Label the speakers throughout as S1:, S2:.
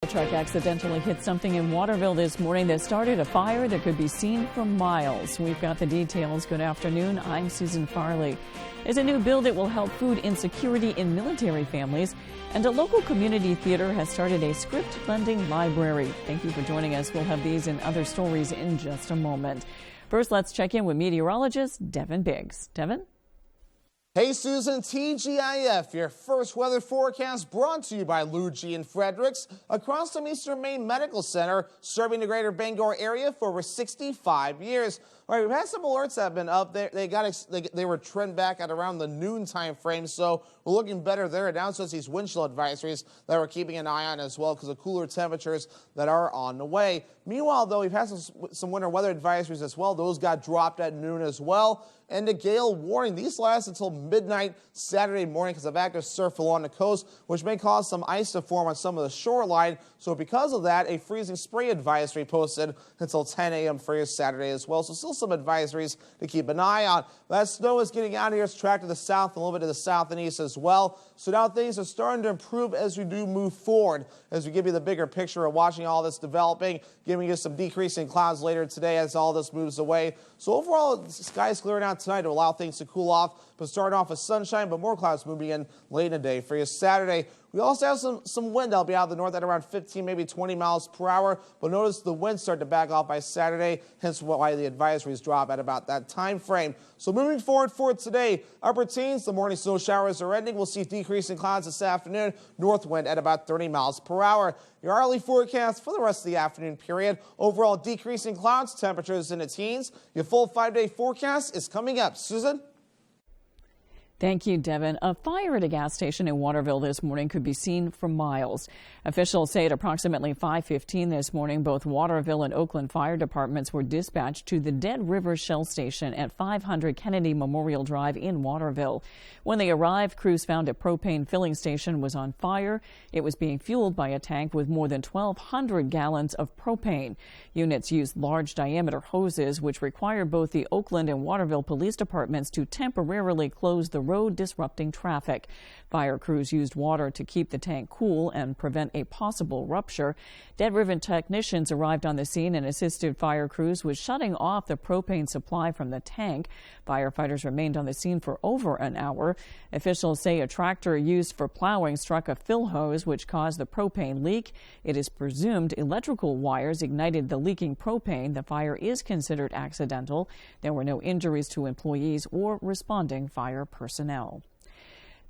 S1: truck accidentally hit something in Waterville this morning that started a fire that could be seen from miles. We've got the details. Good afternoon. I'm Susan Farley. There's a new bill that will help food insecurity in military families, and a local community theater has started a script lending library. Thank you for joining us. We'll have these and other stories in just a moment. First, let's check in with meteorologist Devin Biggs. Devin?
S2: Hey Susan, TGIF, your first weather forecast brought to you by Lou G and Fredericks across from Eastern Maine Medical Center, serving the greater Bangor area for over 65 years. All right, we've had some alerts that have been up there. They were trend back at around the noon time frame, so we're looking better there. And now it's just these wind chill advisories that we're keeping an eye on as well because of cooler temperatures that are on the way. Meanwhile, though, we've had some winter weather advisories as well. Those got dropped at noon as well. And a gale warning. These last until midnight Saturday morning because of active surf along the coast, which may cause some ice to form on some of the shoreline. So because of that, a freezing spray advisory posted until 10 a.m. for your Saturday as well. So still some advisories to keep an eye on. That snow is getting out of here. It's tracked to the south, a little bit to the south and east as well. So now things are starting to improve as we do move forward. As we give you the bigger picture of watching all this developing, giving you some decreasing clouds later today as all this moves away. So overall, the sky is clearing out tonight to allow things to cool off, but starting off with sunshine, but more clouds moving in late in the day for your Saturday. We also have some wind. I'll be out of the north at around 15, maybe 20 miles per hour, but notice the winds start to back off by Saturday, hence why the advisories drop at about that time frame. So moving forward for today, upper teens, the morning snow showers are ending. We'll see decreasing clouds this afternoon, north wind at about 30 miles per hour. Your hourly forecast for the rest of the afternoon period, overall decreasing clouds, temperatures in the teens. Your full 5-day forecast is coming up. Susan?
S1: Thank you, Devin. A fire at a gas station in Waterville this morning could be seen from miles. Officials say at approximately 5:15 this morning, both Waterville and Oakland fire departments were dispatched to the Dead River Shell Station at 500 Kennedy Memorial Drive in Waterville. When they arrived, crews found a propane filling station was on fire. It was being fueled by a tank with more than 1,200 gallons of propane. Units used large diameter hoses, which required both the Oakland and Waterville police departments to temporarily close the road, disrupting traffic. Fire crews used water to keep the tank cool and prevent a possible rupture. Dead River technicians arrived on the scene and assisted fire crews with shutting off the propane supply from the tank. Firefighters remained on the scene for over an hour. Officials say a tractor used for plowing struck a fill hose, which caused the propane leak. It is presumed electrical wires ignited the leaking propane. The fire is considered accidental. There were no injuries to employees or responding fire personnel.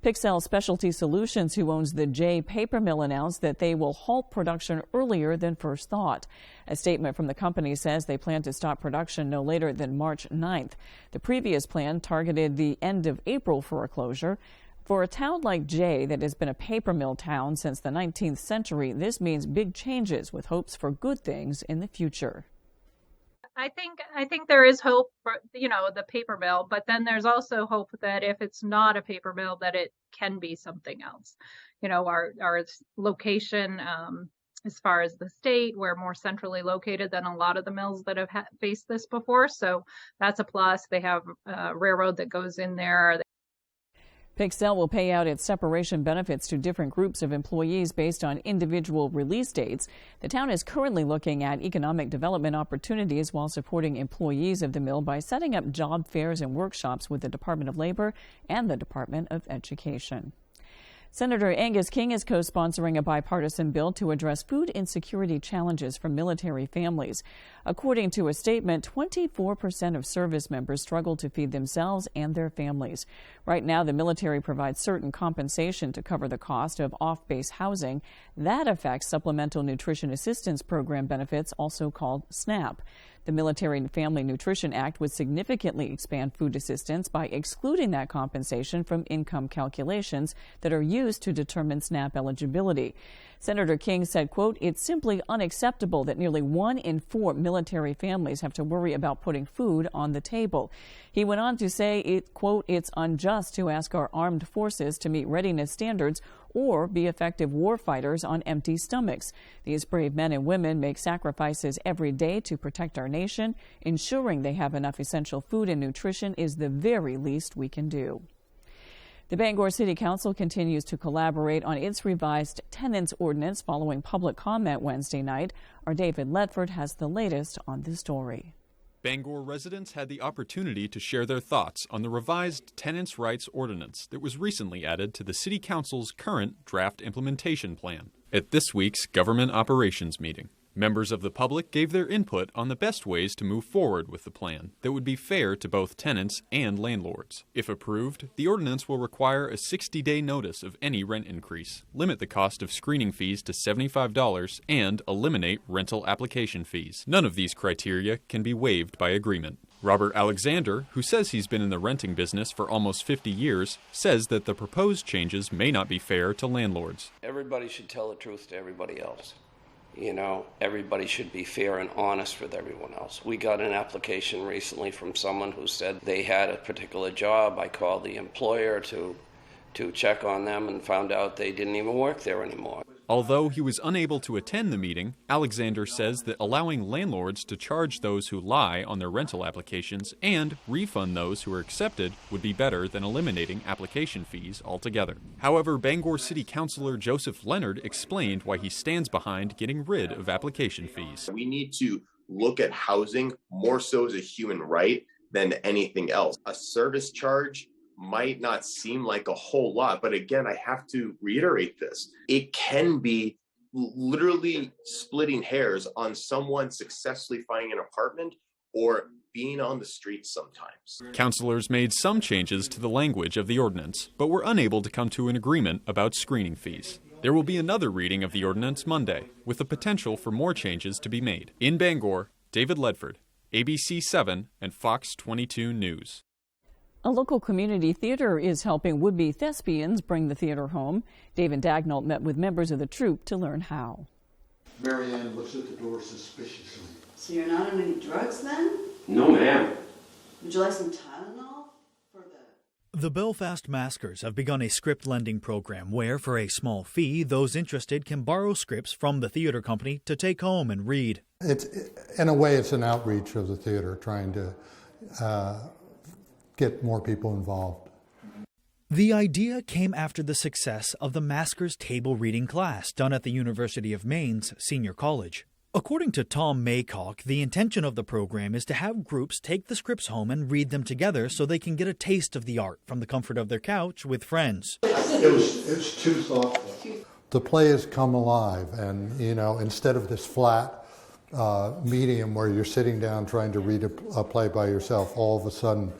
S1: Pixel Specialty Solutions, who owns the J paper mill, announced that they will halt production earlier than first thought. A statement from the company says they plan to stop production no later than March 9th. The previous plan targeted the end of April for a closure. For a town like Jay that has been a paper mill town since the 19th century, this means big changes with hopes for good things in the future.
S3: I think there is hope for, the paper mill, but then there's also hope that if it's not a paper mill, that it can be something else. Our location, as far as the state, we're more centrally located than a lot of the mills that have faced this before. So that's a plus. They have a railroad that goes in there.
S1: Pixel will pay out its separation benefits to different groups of employees based on individual release dates. The town is currently looking at economic development opportunities while supporting employees of the mill by setting up job fairs and workshops with the Department of Labor and the Department of Education. Senator Angus King is co-sponsoring a bipartisan bill to address food insecurity challenges for military families. According to a statement, 24% of service members struggle to feed themselves and their families. Right now, the military provides certain compensation to cover the cost of off-base housing. That affects Supplemental Nutrition Assistance Program benefits, also called SNAP. The Military and Family Nutrition Act would significantly expand food assistance by excluding that compensation from income calculations that are used to determine SNAP eligibility. Senator King said, quote, "It's simply unacceptable that nearly 1 in 4 military families have to worry about putting food on the table." He went on to say, quote, "It's unjust to ask our armed forces to meet readiness standards or be effective war fighters on empty stomachs. These brave men and women make sacrifices every day to protect our nation. Ensuring they have enough essential food and nutrition is the very least we can do." The Bangor City Council continues to collaborate on its revised tenants ordinance following public comment Wednesday night. Our David Ledford has the latest on this story.
S4: Bangor residents had the opportunity to share their thoughts on the revised Tenants' Rights Ordinance that was recently added to the City Council's current draft implementation plan at this week's Government Operations meeting. Members of the public gave their input on the best ways to move forward with the plan that would be fair to both tenants and landlords. If approved, the ordinance will require a 60-day notice of any rent increase, limit the cost of screening fees to $75, and eliminate rental application fees. None of these criteria can be waived by agreement. Robert Alexander, who says he's been in the renting business for almost 50 years, says that the proposed changes may not be fair to landlords.
S5: Everybody should tell the truth to everybody else. You know, everybody should be fair and honest with everyone else. We got an application recently from someone who said they had a particular job. I called the employer to check on them and found out they didn't even work there anymore.
S4: Although he was unable to attend the meeting, Alexander says that allowing landlords to charge those who lie on their rental applications and refund those who are accepted would be better than eliminating application fees altogether. However, Bangor City Councilor Joseph Leonard explained why he stands behind getting rid of application fees.
S6: We need to look at housing more so as a human right than anything else. A service charge might not seem like a whole lot, but again, I have to reiterate this. It can be literally splitting hairs on someone successfully finding an apartment or being on the street sometimes.
S4: Councilors made some changes to the language of the ordinance, but were unable to come to an agreement about screening fees. There will be another reading of the ordinance Monday, with the potential for more changes to be made. In Bangor, David Ledford, ABC 7 and Fox 22 News.
S1: A local community theater is helping would-be thespians bring the theater home. David Dagnall met with members of the troupe to learn how.
S7: Marianne looks at the door suspiciously.
S8: So you're not on any drugs then?
S9: No, ma'am.
S8: Would you like some Tylenol for
S10: The Belfast Maskers have begun a script lending program where, for a small fee, those interested can borrow scripts from the theater company to take home and read.
S7: In a way, it's an outreach of the theater, trying to get more people involved.
S10: The idea came after the success of the Maskers table reading class done at the University of Maine's Senior College. According to Tom Maycock, the intention of the program is to have groups take the scripts home and read them together so they can get a taste of the art from the comfort of their couch with friends.
S7: It's too thoughtful. The play has come alive, and instead of this flat medium where you're sitting down trying to read a play by yourself, all of a sudden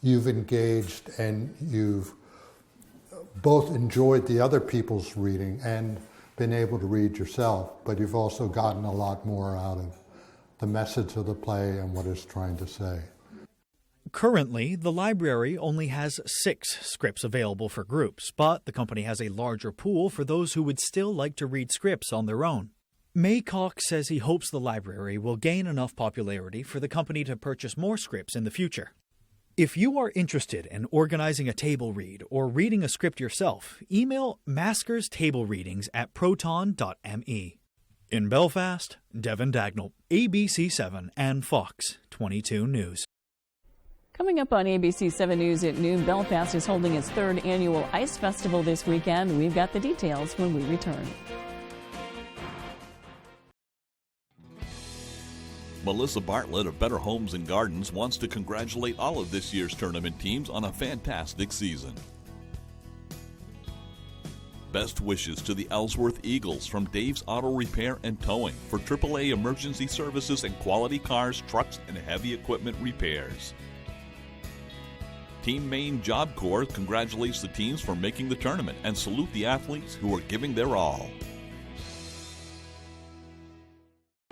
S7: you've engaged and you've both enjoyed the other people's reading and been able to read yourself, but you've also gotten a lot more out of the message of the play and what it's trying to say.
S10: Currently, the library only has 6 scripts available for groups, but the company has a larger pool for those who would still like to read scripts on their own. Maycock says he hopes the library will gain enough popularity for the company to purchase more scripts in the future. If you are interested in organizing a table read or reading a script yourself, email maskerstablereadings@proton.me. In Belfast, Devin Dagnall, ABC 7 and Fox 22 News.
S1: Coming up on ABC 7 News at noon, Belfast is holding its 3rd annual Ice Festival this weekend. We've got the details when we return.
S11: Melissa Bartlett of Better Homes and Gardens wants to congratulate all of this year's tournament teams on a fantastic season. Best wishes to the Ellsworth Eagles from Dave's Auto Repair and Towing for AAA emergency services and quality cars, trucks, and heavy equipment repairs. Team Maine Job Corps congratulates the teams for making the tournament and salute the athletes who are giving their all.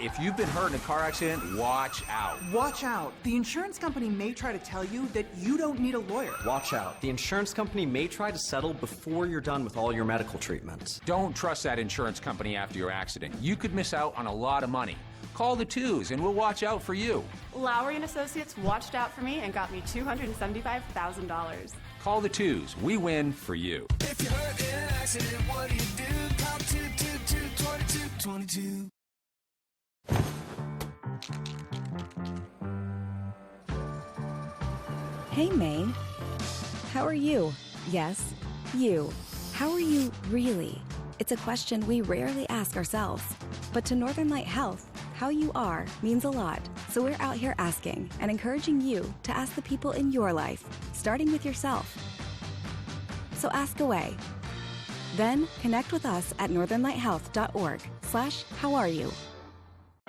S12: If you've been hurt in a car accident, watch out.
S13: Watch out. The insurance company may try to tell you that you don't need a lawyer.
S14: Watch out. The insurance company may try to settle before you're done with all your medical treatments.
S12: Don't trust that insurance company after your accident. You could miss out on a lot of money. Call the twos and we'll watch out for you.
S15: Lowry & Associates watched out for me and got me $275,000.
S12: Call the twos. We win for you.
S16: If you're hurt in an accident, what do you do? Call 222-2222.
S17: Hey, May. How are you? Yes,
S9: You. How are you really? It's a question we rarely ask ourselves. But to Northern Light Health, how you are means a lot. So we're out here asking and encouraging you to ask the people in your life, starting with yourself. So ask away. Then connect with us at northernlighthealth.org/howareyou.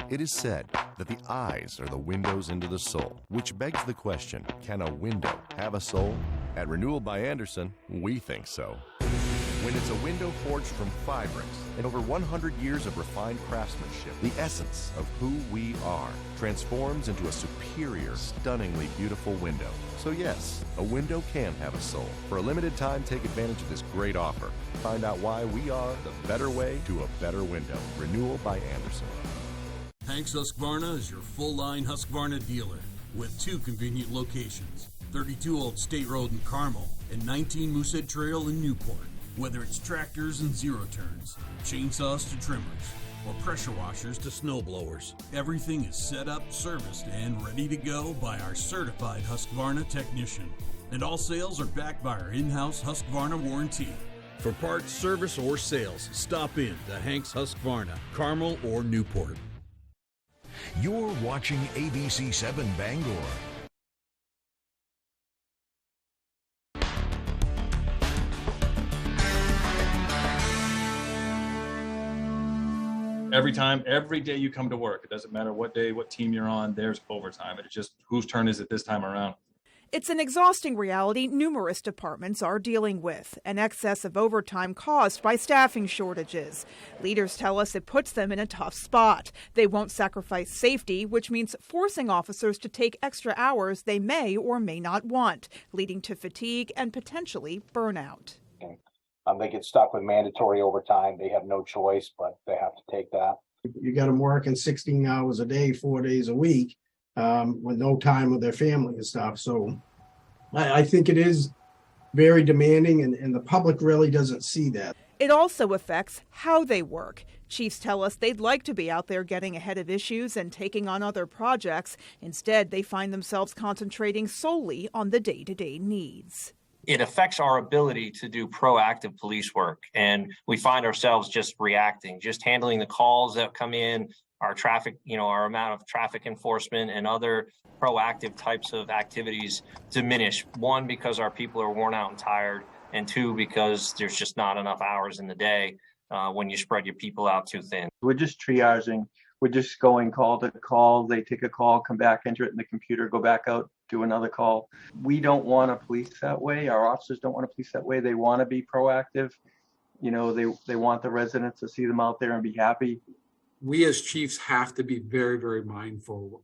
S17: It is said that the eyes are the windows into the soul, which begs the question, can a window have a soul? At Renewal by Andersen, we think so. When it's a window forged from Fibrix and over 100 years of refined craftsmanship, the essence of who we are transforms into a superior, stunningly beautiful window. So yes, a window can have a soul. For a limited time, take advantage of this great offer. Find out why we are the better way to a better window. Renewal by Andersen.
S18: Hanks Husqvarna is your full-line Husqvarna dealer with 2 convenient locations, 32 Old State Road in Carmel and 19 Moosehead Trail in Newport. Whether it's tractors and zero turns, chainsaws to trimmers, or pressure washers to snow blowers, everything is set up, serviced, and ready to go by our certified Husqvarna technician. And all sales are backed by our in-house Husqvarna warranty. For parts, service, or sales, stop in to Hanks Husqvarna, Carmel or Newport.
S19: You're watching ABC 7 Bangor.
S20: Every day you come to work, it doesn't matter what day, what team you're on, there's overtime. It's just whose turn is it this time around?
S13: It's an exhausting reality numerous departments are dealing with, an excess of overtime caused by staffing shortages. Leaders tell us it puts them in a tough spot. They won't sacrifice safety, which means forcing officers to take extra hours they may or may not want, leading to fatigue and potentially burnout.
S21: They get stuck with mandatory overtime. They have no choice, but they have to take that.
S22: You got them working 16 hours a day, 4 days a week, with no time with their family and stuff. So I think it is very demanding, and the public really doesn't see that.
S13: It also affects how they work. Chiefs tell us they'd like to be out there getting ahead of issues and taking on other projects. Instead, they find themselves concentrating solely on the day-to-day needs.
S23: It affects our ability to do proactive police work, and we find ourselves just reacting, just handling the calls that come in, our traffic, our amount of traffic enforcement and other proactive types of activities diminish. 1, because our people are worn out and tired, and 2, because there's just not enough hours in the day when you spread your people out too thin.
S24: We're just triaging. We're just going call to call. They take a call, come back, enter it in the computer, go back out, do another call. We don't want to police that way. Our officers don't want to police that way. They want to be proactive. They want the residents to see them out there and be happy.
S25: We as chiefs have to be very, very mindful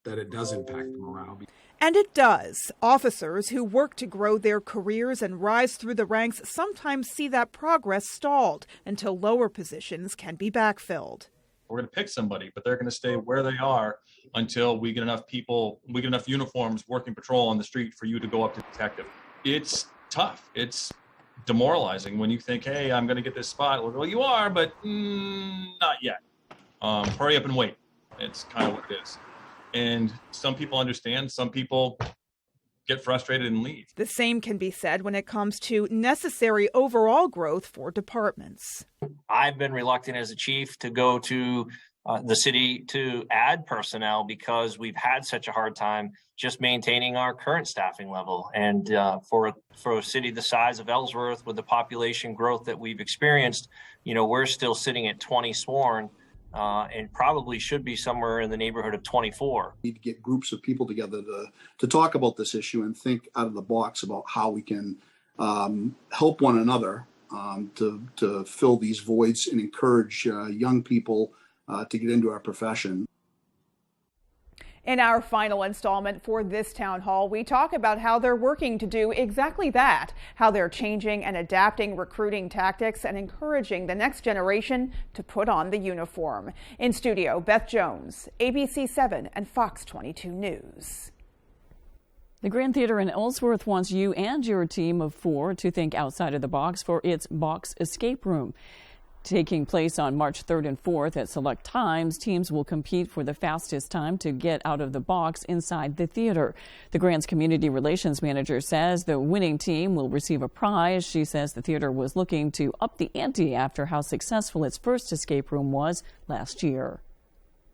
S25: that it does impact morale.
S13: And it does. Officers who work to grow their careers and rise through the ranks sometimes see that progress stalled until lower positions can be backfilled.
S20: We're going to pick somebody, but they're going to stay where they are until we get enough people, we get enough uniforms working patrol on the street for you to go up to detective. It's tough. It's demoralizing when you think, hey, I'm going to get this spot. Well, you are, but not yet. Hurry up and wait. It's kind of what it is. And some people understand, some people get frustrated and leave.
S13: The same can be said when it comes to necessary overall growth for departments.
S23: I've been reluctant as a chief to go to the city to add personnel because we've had such a hard time just maintaining our current staffing level. And for a city the size of Ellsworth, with the population growth that we've experienced, we're still sitting at 20 sworn. And probably should be somewhere in the neighborhood of 24.
S26: We need to get groups of people together to talk about this issue and think out of the box about how we can help one another to fill these voids and encourage young people to get into our profession.
S13: In our final installment for this town hall, we talk about how they're working to do exactly that, how they're changing and adapting recruiting tactics and encouraging the next generation to put on the uniform. In studio, Beth Jones, ABC 7 and Fox 22 News.
S1: The Grand Theater in Ellsworth wants you and your team of 4 to think outside of the box for its box escape room. Taking place on March 3rd and 4th at select times, teams will compete for the fastest time to get out of the box inside the theater. The Grant's community relations manager says the winning team will receive a prize. She says the theater was looking to up the ante after how successful its first escape room was last year.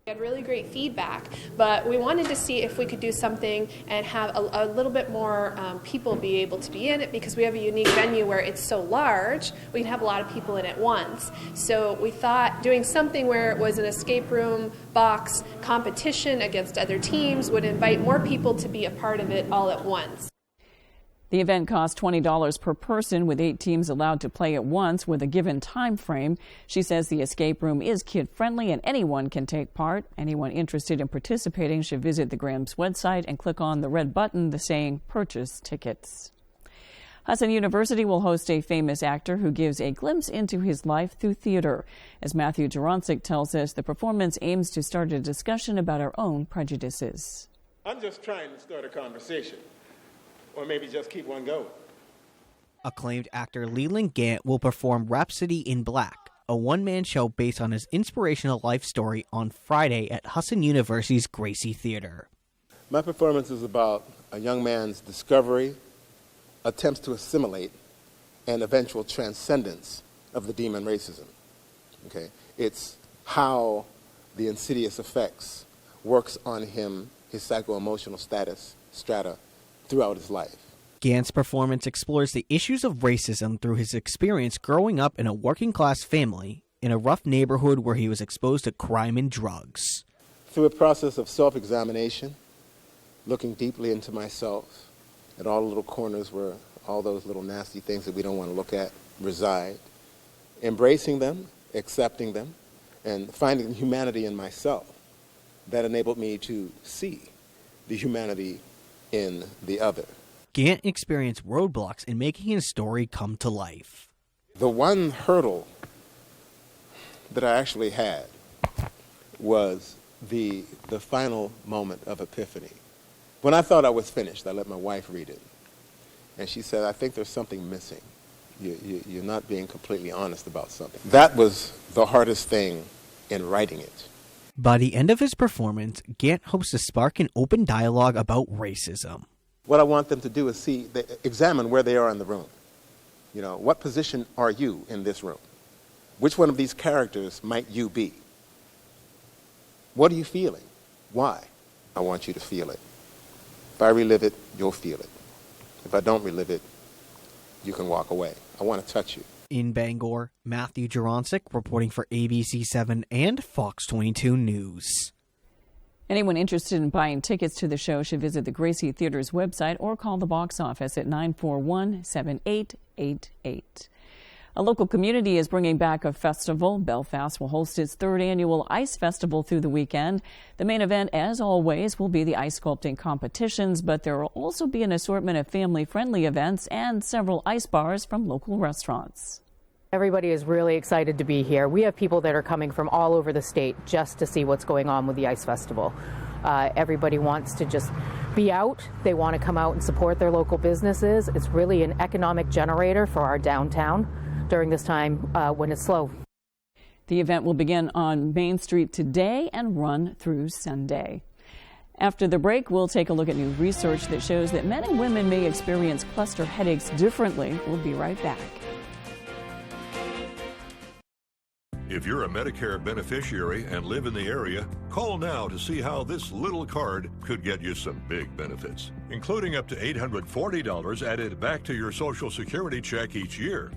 S2: We had really great feedback, but we wanted to see if we could do something and have a little bit more people be able to be in it, because we have a unique venue where it's so large, we can have a lot of people in at once. So we thought doing something where it was an escape room box competition against other teams would invite more people to be a part of it all at once.
S1: The event cost $20 per person, with 8 teams allowed to play at once with a given time frame. She says the escape room is kid-friendly and anyone can take part. Anyone interested in participating should visit the Graham's website and click on the red button saying "Purchase Tickets." Hudson University will host a famous actor who gives a glimpse into his life through theater. As Matthew Jarancic tells us, the performance aims to start a discussion about our own prejudices.
S3: I'm just trying to start a conversation. Or maybe just keep one going.
S4: Acclaimed actor Leland Gant will perform Rhapsody in Black, a one-man show based on his inspirational life story, on Friday at Hudson University's Gracie Theater.
S5: My performance is about a young man's discovery, attempts to assimilate, and eventual transcendence of the demon racism. Okay? It's how the insidious effects works on him, his psycho-emotional strata, throughout his life.
S4: Gant's performance explores the issues of racism through his experience growing up in a working-class family in a rough neighborhood where he was exposed to crime and drugs.
S5: Through a process of self-examination, looking deeply into myself, at all the little corners where all those little nasty things that we don't want to look at reside, embracing them, accepting them, and finding humanity in myself, that enabled me to see the humanity in the other.
S4: Gant experienced roadblocks in making his story come to life.
S5: The one hurdle that I actually had was the final moment of epiphany. When I thought I was finished, I let my wife read it. And she said, "I think there's something missing. You're not being completely honest about something." That was the hardest thing in writing it.
S4: By the end of his performance, Gant hopes to spark an open dialogue about racism.
S5: What I want them to do is examine where they are in the room. You know, what position are you in this room? Which one of these characters might you be? What are you feeling? Why? I want you to feel it. If I relive it, you'll feel it. If I don't relive it, you can walk away. I want to touch you.
S4: In Bangor, Matthew Jarancic reporting for ABC7 and Fox 22 News.
S1: Anyone interested in buying tickets to the show should visit the Gracie Theater's website or call the box office at 941-7888. A local community is bringing back a festival. Belfast will host its 3rd annual Ice Festival through the weekend. The main event, as always, will be the ice sculpting competitions, but there will also be an assortment of family-friendly events and several ice bars from local restaurants.
S6: Everybody is really excited to be here. We have people that are coming from all over the state just to see what's going on with the Ice Festival. Everybody wants to just be out. They want to come out and support their local businesses. It's really an economic generator for our downtown during this time when it's slow.
S1: The event will begin on Main Street today and run through Sunday. After the break, we'll take a look at new research that shows that men and women may experience cluster headaches differently. We'll be right back.
S8: If you're a Medicare beneficiary and live in the area, call now to see how this little card could get you some big benefits, including up to $840 added back to your Social Security check each year.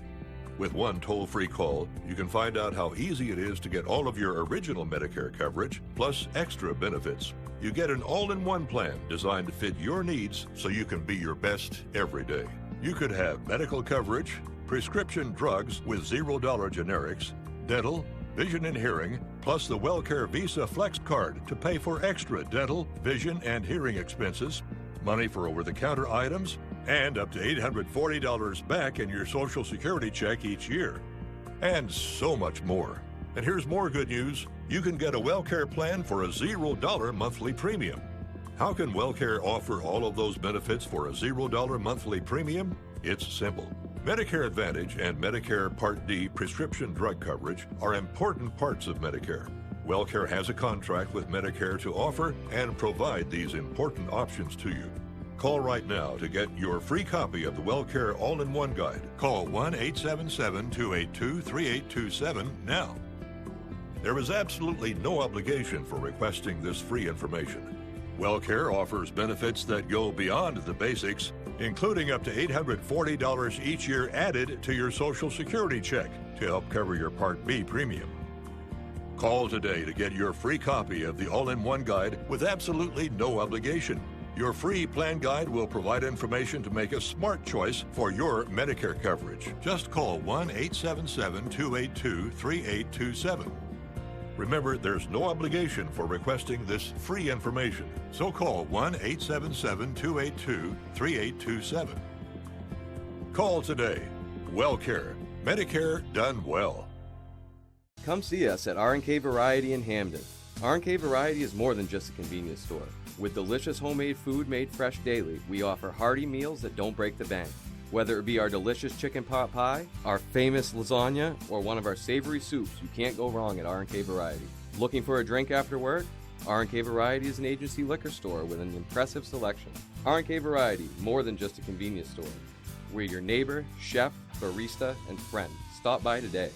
S8: With one toll-free call, you can find out how easy it is to get all of your original Medicare coverage, plus extra benefits. You get an all-in-one plan designed to fit your needs so you can be your best every day. You could have medical coverage, prescription drugs with $0 generics, dental, vision and hearing, plus the WellCare Visa Flex Card to pay for extra dental, vision, and hearing expenses, money for over-the-counter items, and up to $840 back in your Social Security check each year. And so much more. And here's more good news. You can get a WellCare plan for a $0 monthly premium. How can WellCare offer all of those benefits for a $0 monthly premium? It's simple. Medicare Advantage and Medicare Part D prescription drug coverage are important parts of Medicare. WellCare has a contract with Medicare to offer and provide these important options to you. Call right now to get your free copy of the WellCare All-in-One Guide. Call 1-877-282-3827 now. There is absolutely no obligation for requesting this free information. WellCare offers benefits that go beyond the basics, including up to $840 each year added to your Social Security check to help cover your Part B premium. Call today to get your free copy of the All-in-One Guide with absolutely no obligation. Your free plan guide will provide information to make a smart choice for your Medicare coverage. Just call 1-877-282-3827. Remember, there's no obligation for requesting this free information. So call 1-877-282-3827. Call today. WellCare. Medicare done well.
S7: Come see us at R&K Variety in Hamden. R&K Variety is more than just a convenience store. With delicious homemade food made fresh daily, we offer hearty meals that don't break the bank. Whether it be our delicious chicken pot pie, our famous lasagna, or one of our savory soups, you can't go wrong at R&K Variety. Looking for a drink after work? R&K Variety is an agency liquor store with an impressive selection. R&K Variety, more than just a convenience store. We're your neighbor, chef, barista, and friend. Stop by today.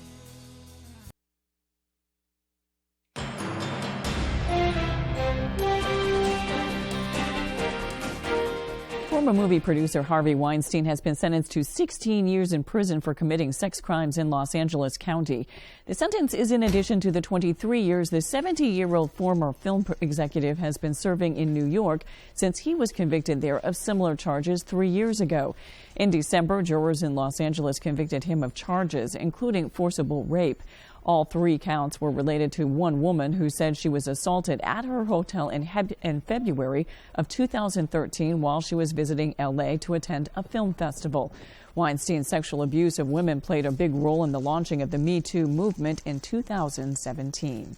S1: Former movie producer Harvey Weinstein has been sentenced to 16 years in prison for committing sex crimes in Los Angeles County. The sentence is in addition to the 23 years the 70-year-old former film executive has been serving in New York since he was convicted there of similar charges 3 years ago. In December, jurors in Los Angeles convicted him of charges, including forcible rape. All 3 counts were related to one woman who said she was assaulted at her hotel in February of 2013 while she was visiting L.A. to attend a film festival. Weinstein's sexual abuse of women played a big role in the launching of the Me Too movement in 2017.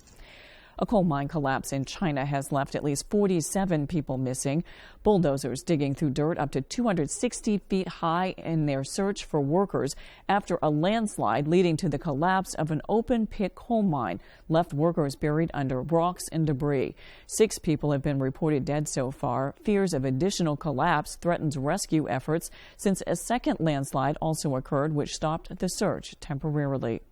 S1: A coal mine collapse in China has left at least 47 people missing. Bulldozers digging through dirt up to 260 feet high in their search for workers after a landslide leading to the collapse of an open-pit coal mine left workers buried under rocks and debris. 6 people have been reported dead so far. Fears of additional collapse threatens rescue efforts since a second landslide also occurred, which stopped the search temporarily.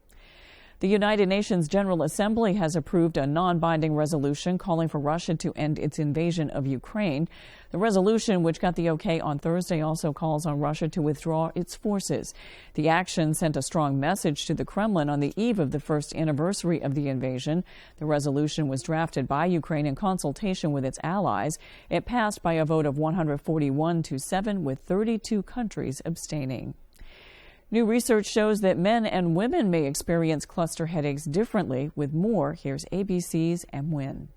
S1: The United Nations General Assembly has approved a non-binding resolution calling for Russia to end its invasion of Ukraine. The resolution, which got the okay on Thursday, also calls on Russia to withdraw its forces. The action sent a strong message to the Kremlin on the eve of the first anniversary of the invasion. The resolution was drafted by Ukraine in consultation with its allies. It passed by a vote of 141-7, with 32 countries abstaining. New research shows that men and women may experience cluster headaches differently. With more, here's ABC's M. Nguyen.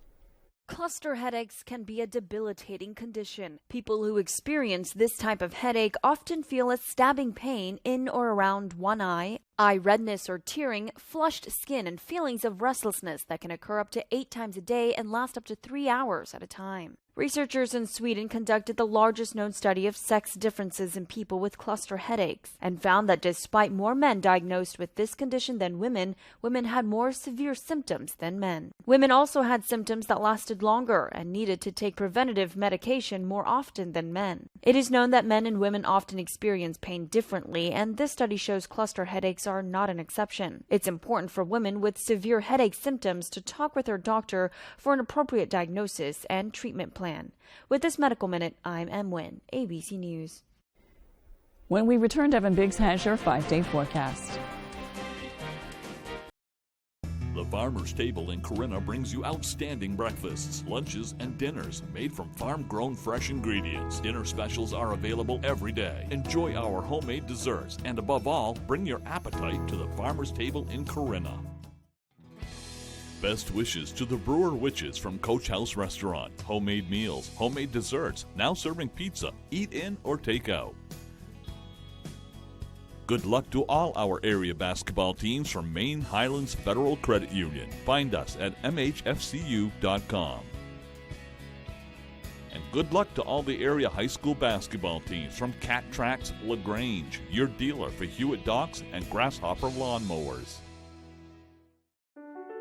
S10: Cluster headaches can be a debilitating condition. People who experience this type of headache often feel a stabbing pain in or around one eye redness or tearing, flushed skin, and feelings of restlessness that can occur up to 8 times a day and last up to 3 hours at a time. Researchers in Sweden conducted the largest known study of sex differences in people with cluster headaches and found that despite more men diagnosed with this condition than women, women had more severe symptoms than men. Women also had symptoms that lasted longer and needed to take preventative medication more often than men. It is known that men and women often experience pain differently, and this study shows cluster headaches are not an exception. It's important for women with severe headache symptoms to talk with their doctor for an appropriate diagnosis and treatment plan. With this Medical Minute, I'm M. Nguyen, ABC News.
S1: When we return, Devin Biggs has your 5-day forecast.
S11: The Farmer's Table in Corinna brings you outstanding breakfasts, lunches, and dinners made from farm-grown fresh ingredients. Dinner specials are available every day. Enjoy our homemade desserts, and above all, bring your appetite to the Farmer's Table in Corinna. Best wishes to the Brewer Witches from Coach House Restaurant. Homemade meals, homemade desserts, now serving pizza, eat in or take out. Good luck to all our area basketball teams from Maine Highlands Federal Credit Union. Find us at mhfcu.com. And Good luck to all the area high school basketball teams from Cat Tracks LaGrange, your dealer for Hewitt Docks and Grasshopper lawnmowers.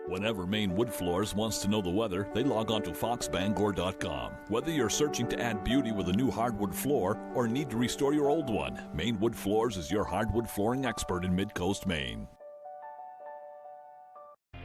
S11: Whenever Maine Wood Floors wants to know the weather, they log on to foxbangor.com. Whether you're searching to add beauty with a new hardwood floor or need to restore your old one, Maine Wood Floors is your hardwood flooring expert in Mid-Coast Maine.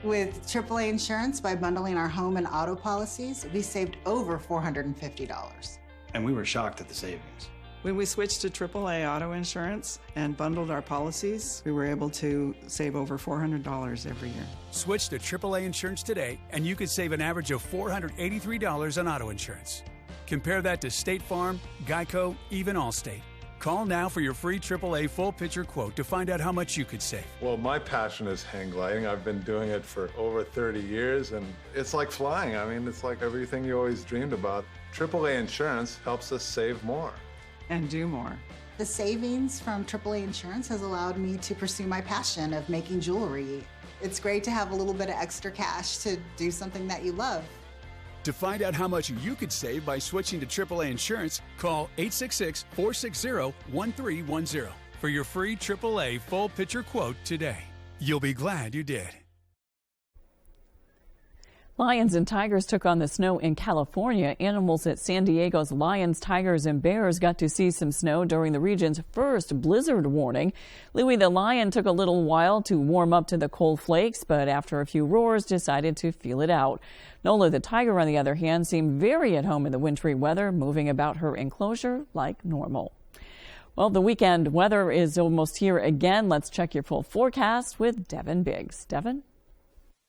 S9: With AAA Insurance, by bundling our home and auto policies, we saved over $450.
S12: And we were shocked at the savings.
S14: When we switched to AAA auto insurance and bundled our policies, we were able to save over $400 every year.
S15: Switch to AAA insurance today, and you could save an average of $483 on auto insurance. Compare that to State Farm, Geico, even Allstate. Call now for your free AAA full picture quote to find out how much you could save.
S16: Well, my passion is hang gliding. I've been doing it for over 30 years, and it's like flying. I mean, it's like everything you always dreamed about. AAA insurance helps us save more.
S14: And do more.
S9: The savings from AAA Insurance has allowed me to pursue my passion of making jewelry. It's great to have a little bit of extra cash to do something that you love.
S15: To find out how much you could save by switching to AAA Insurance, call 866-460-1310 for your free AAA full picture quote today. You'll be glad you did.
S1: Lions and tigers took on the snow in California. Animals at San Diego's Lions, Tigers, and Bears got to see some snow during the region's first blizzard warning. Louie the lion took a little while to warm up to the cold flakes, but after a few roars decided to feel it out. Nola the tiger, on the other hand, seemed very at home in the wintry weather, moving about her enclosure like normal. Well, the weekend weather is almost here again. Let's check your full forecast with Devin Biggs. Devin?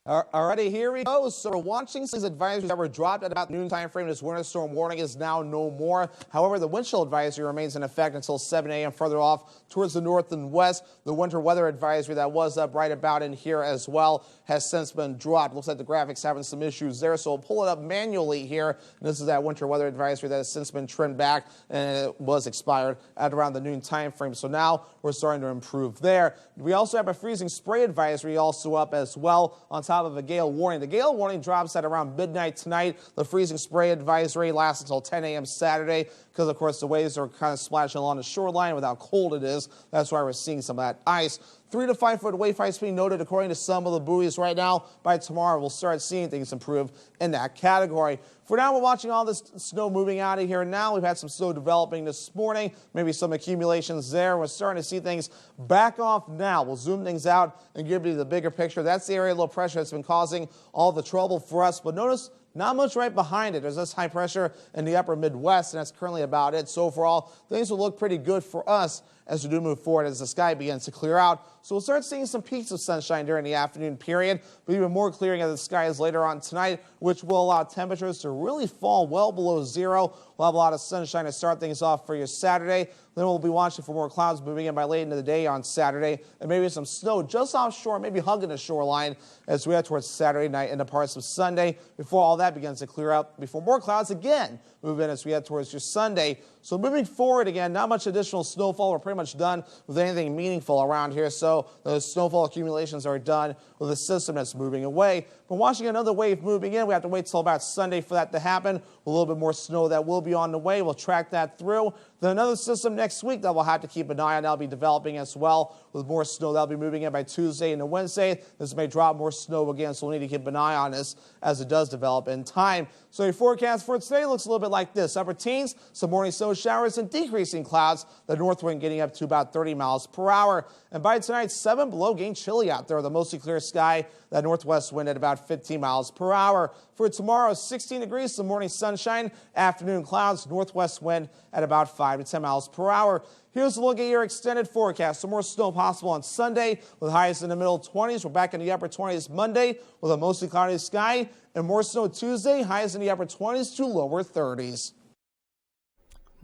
S17: Alrighty, here we go. So we're watching these advisories that were dropped at about noon time frame. This winter storm warning is now no more. However, the wind chill advisory remains in effect until 7 a.m. Further off towards the north and west. The winter weather advisory that was up right about in here as well has since been dropped. Looks like the graphics having some issues there, so we'll pull it up manually here. And this is that winter weather advisory that has since been trimmed back, and it was expired at around the noon time frame. So now we're starting to improve there. We also have a freezing spray advisory also up as well on top of a gale warning. The gale warning drops at around midnight tonight. The freezing spray advisory lasts until 10 a.m. Saturday because, of course, the waves are kind of splashing along the shoreline with how cold it is. That's why we're seeing some of that ice. 3 to 5 foot wave heights being noted according to some of the buoys right now. By tomorrow, we'll start seeing things improve in that category. For now, we're watching all this snow moving out of here now. We've had some snow developing this morning, maybe some accumulations there. We're starting to see things back off now. We'll zoom things out and give you the bigger picture. That's the area of low pressure that's been causing all the trouble for us. But notice, not much right behind it. There's this high pressure in the upper Midwest, and that's currently about it. So overall, things will look pretty good for us as we do move forward as the sky begins to clear out. So we'll start seeing some peaks of sunshine during the afternoon period, but even more clearing of the skies later on tonight, which will allow temperatures to really fall well below zero. We'll have a lot of sunshine to start things off for your Saturday. Then we'll be watching for more clouds moving in by late into the day on Saturday, and maybe some snow just offshore, maybe hugging the shoreline as we head towards Saturday night into parts of Sunday before all that begins to clear up, before more clouds again move in as we head towards your Sunday. So moving forward again, not much additional snowfall. We're pretty much done with anything meaningful around here. So those snowfall accumulations are done with the system that's moving away. But watching another wave moving in, we have to wait till about Sunday for that to happen. A little bit more snow that will be on the way. We'll track that through. Then another system next week that we'll have to keep an eye on. That'll be developing as well with more snow. That'll be moving in by Tuesday and Wednesday. This may drop more snow again, so we'll need to keep an eye on this as it does develop in time. So your forecast for today looks a little bit like this. Upper teens, some morning snow showers and decreasing clouds. The north wind getting up to about 30 miles per hour. And by tonight, 7 below, getting chilly out there with a mostly clear sky. That northwest wind at about 15 miles per hour. For tomorrow, 16 degrees, some morning sunshine, afternoon clouds, northwest wind at about 5 to 10 miles per hour. Here's a look at your extended forecast. Some more snow possible on Sunday with highs in the middle 20s. We're back in the upper 20s Monday with a mostly cloudy sky. And more snow Tuesday, highs in the upper 20s to lower 30s.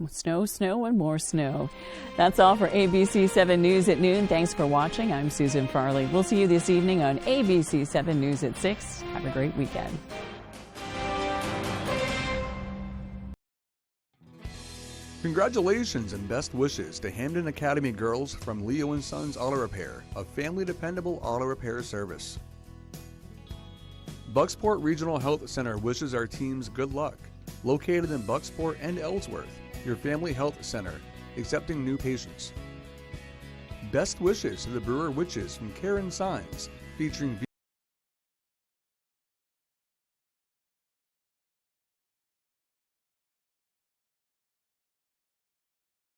S1: Snow, snow, and more snow. That's all for ABC 7 News at noon. Thanks for watching. I'm Susan Farley. We'll see you this evening on ABC 7 News at 6. Have a great weekend.
S27: Congratulations and best wishes to Hamden Academy girls from Leo & Sons Auto Repair, a family dependable auto repair service. Bucksport Regional Health Center wishes our teams good luck. Located in Bucksport and Ellsworth, your family health center, accepting new patients. Best wishes to the Brewer Witches from Karen Signs, featuring